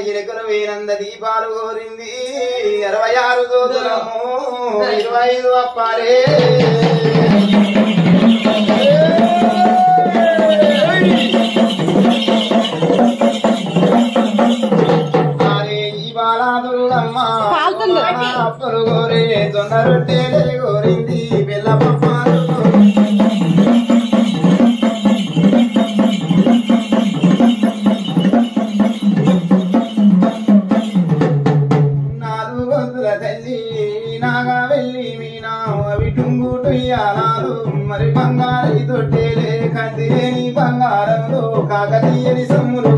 ఇరకలు వేనంద దీపాలు కోరింది 66 దోతులము 25 అప్పాలే ఈ బాలాదుర్గమ్మ అప్పలు కోరే జొన్న రొట్టెలే కోరింది బెల్ల పప్పాలు తల్లి నాగా వెళ్ళి మీనా అవి టుంగుటుయ్యాలు మరి బంగారు తొట్టేలే కందిలేని బంగారంలో కాకతీయని సమ్ములు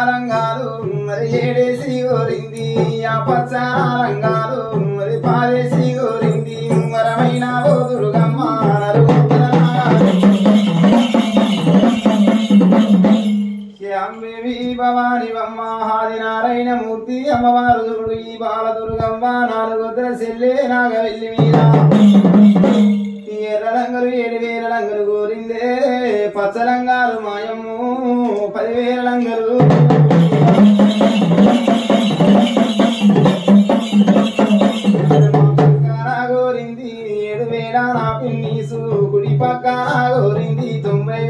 రంగాలు మరి ఏడేసి కోరింది ఆ పచ్చరంగాలు మరి పాలేసి కోరింది మరమైన దుర్గమ్మ అంబేవి భవాని బమ్మ ఆదినారాయణ మూర్తి అమ్మవారు దుర్డు ఈ బాలదుర్గమ్మ 4 సెల్లే నాగవెల్లి మీద ఎర్ర రంగులు 7,000 రంగులు కోరిందే పచ్చరంగాలు మాయమ్ము 10,000 రంగులు గోరింది 7,000 నా పిన్నీసు కుడి పక్కన గోరింది 90